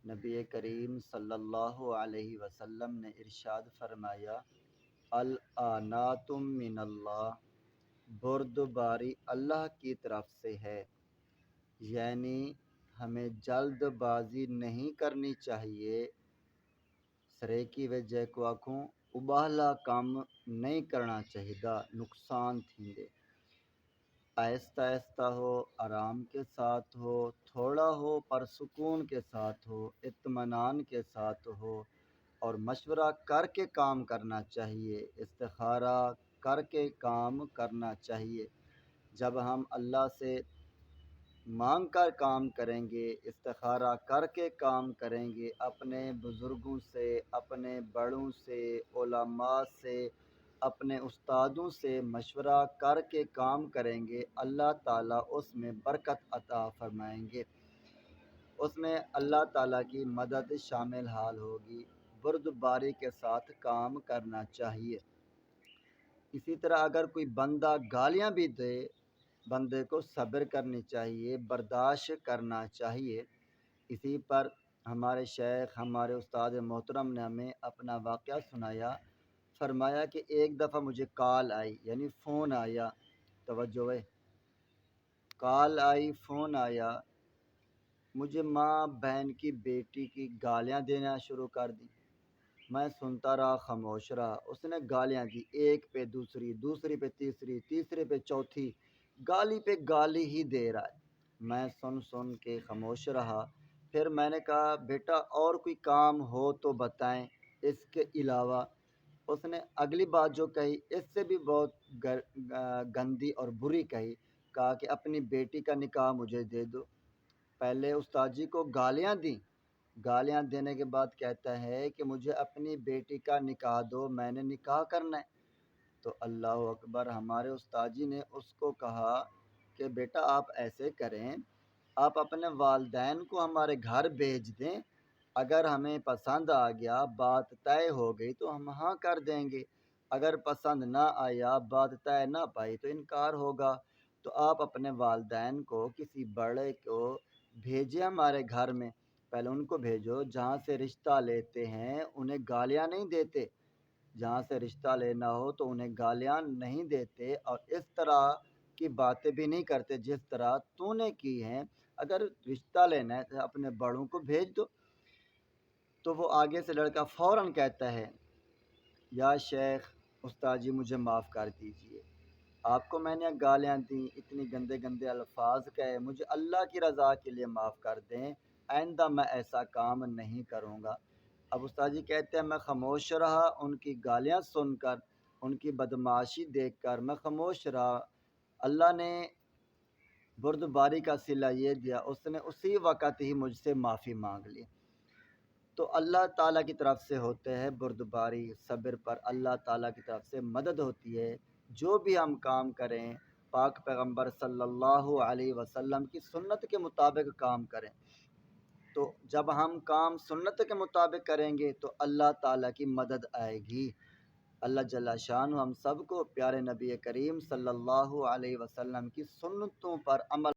نبی کریم صلی اللہ علیہ وسلم نے ارشاد فرمایا، الانات من اللہ، بردباری اللہ کی طرف سے ہے، یعنی ہمیں جلد بازی نہیں کرنی چاہیے، سرے کی وجہ کو آنکھوں اباہلا کام نہیں کرنا چاہیے، نقصان تھیں، آہستہ آہستہ ہو، آرام کے ساتھ ہو، تھوڑا ہو پر سکون کے ساتھ ہو، اطمینان کے ساتھ ہو، اور مشورہ کر کے کام کرنا چاہیے، استخارہ کر کے کام کرنا چاہیے۔ جب ہم اللہ سے مانگ کر کام کریں گے، استخارہ کر کے کام کریں گے، اپنے بزرگوں سے، اپنے بڑوں سے، علماء سے، اپنے استادوں سے مشورہ کر کے کام کریں گے، اللہ تعالیٰ اس میں برکت عطا فرمائیں گے، اس میں اللہ تعالیٰ کی مدد شامل حال ہوگی۔ بردباری کے ساتھ کام کرنا چاہیے۔ اسی طرح اگر کوئی بندہ گالیاں بھی دے، بندے کو صبر کرنی چاہیے، برداشت کرنا چاہیے۔ اسی پر ہمارے شیخ، ہمارے استاد محترم نے ہمیں اپنا واقعہ سنایا، فرمایا کہ ایک دفعہ مجھے کال آئی، یعنی فون آیا، توجہ ہے، کال آئی، فون آیا، مجھے ماں بہن کی بیٹی کی گالیاں دینا شروع کر دی۔ میں سنتا رہا، خاموش رہا۔ اس نے گالیاں دی، ایک پہ دوسری، دوسری پہ تیسری، تیسرے پہ چوتھی، گالی پہ گالی ہی دے رہا ہے۔ میں سن کے خاموش رہا۔ پھر میں نے کہا، بیٹا اور کوئی کام ہو تو بتائیں اس کے علاوہ۔ اس نے اگلی بات جو کہی اس سے بھی بہت گندی اور بری کہی، کہا کہ اپنی بیٹی کا نکاح مجھے دے دو۔ پہلے استاد جی کو گالیاں دیں، گالیاں دینے کے بعد کہتا ہے کہ مجھے اپنی بیٹی کا نکاح دو، میں نے نکاح کرنا ہے۔ تو اللہ اکبر، ہمارے استاد جی نے اس کو کہا کہ بیٹا آپ ایسے کریں، آپ اپنے والدین کو ہمارے گھر بھیج دیں، اگر ہمیں پسند آ گیا، بات طے ہو گئی تو ہم ہاں کر دیں گے، اگر پسند نہ آیا، بات طے نہ پائی تو انکار ہوگا۔ تو آپ اپنے والدین کو، کسی بڑے کو بھیجیں ہمارے گھر میں، پہلے ان کو بھیجو جہاں سے رشتہ لیتے ہیں، انہیں گالیاں نہیں دیتے، جہاں سے رشتہ لینا ہو تو انہیں گالیاں نہیں دیتے، اور اس طرح کی باتیں بھی نہیں کرتے جس طرح تو نے کی ہیں۔ اگر رشتہ لینا ہے تو اپنے بڑوں کو بھیج دو۔ تو وہ آگے سے لڑکا فوراً کہتا ہے، یا شیخ، استاد جی مجھے معاف کر دیجئے، آپ کو میں نے گالیاں دیں، اتنی گندے گندے الفاظ کہے، مجھے اللہ کی رضا کے لیے معاف کر دیں، آئندہ میں ایسا کام نہیں کروں گا۔ اب استاد جی کہتے ہیں، میں خاموش رہا، ان کی گالیاں سن کر، ان کی بدمعاشی دیکھ کر میں خاموش رہا۔ اللہ نے بردباری کا صلہ یہ دیا، اس نے اسی وقت ہی مجھ سے معافی مانگ لی۔ تو اللہ تعالیٰ کی طرف سے ہوتے ہیں بردباری، صبر پر اللہ تعالیٰ کی طرف سے مدد ہوتی ہے۔ جو بھی ہم کام کریں، پاک پیغمبر صلی اللہ علیہ وسلم کی سنت کے مطابق کام کریں، تو جب ہم کام سنت کے مطابق کریں گے تو اللہ تعالیٰ کی مدد آئے گی۔ اللہ جل شانہ ہم سب کو پیارے نبی کریم صلی اللہ علیہ وسلم کی سنتوں پر عمل